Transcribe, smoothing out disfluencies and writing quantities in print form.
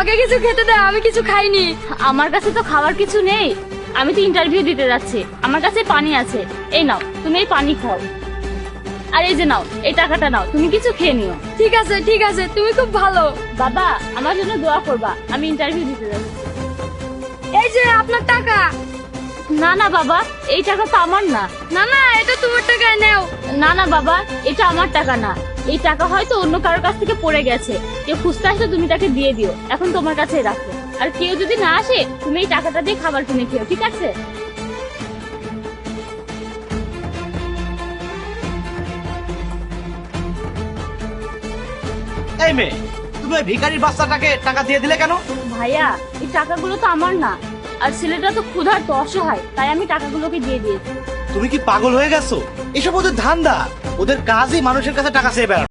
আমাকে কিছু খেতে দাও, আমি কিছু খাইনি। আমার কাছে তো খাওয়ার কিছু নেই, আমি তো ইন্টারভিউ দিতে যাচ্ছি। আমার কাছে পানি আছে, এই নাও তুমি এই পানি খাও। আর এই যে নাও এই টাকাটা নাও, তুমি কিছু খেয়ে নিও। ঠিক আছে ঠিক আছে, তুমি খুব ভালো। বাবা আমার জন্য দোয়া করবা, আমি ইন্টারভিউ দিতে যাচ্ছি। এই যে আপনার টাকা। না না বাবা, এই টাকা তো আমার না। না না, এটা তোমার টাকায় নেও। না না বাবা, এটা আমার টাকা না। এই টাকা হয়তো অন্য কারোর কাছ থেকে পড়ে গেছে, কেউ খুঁজতে আসলে তুমি তাকে দিয়ে দিও। এখন তোমার কাছে রাখো, আর কেউ যদি না আসে তুমি এই টাকাটা দিয়ে খাবার কিনে খেও, ঠিক আছে? এই মেয়ে, তুমি ওই ভিখারির বাচ্চাটাকে টাকা দিয়ে দিলে কেন? ভাইয়া এই টাকাগুলো তো আমার না, আর ছেলেটা তো ক্ষুধার্ত অসহায়, তাই আমি টাকাগুলোকে দিয়ে দিয়েছি। তুমি কি পাগল হয়ে গেছো? এসব ওদের ধান্দা, ওদের কাজই মানুষের কাছে টাকা চেয়ে বেড়ানো।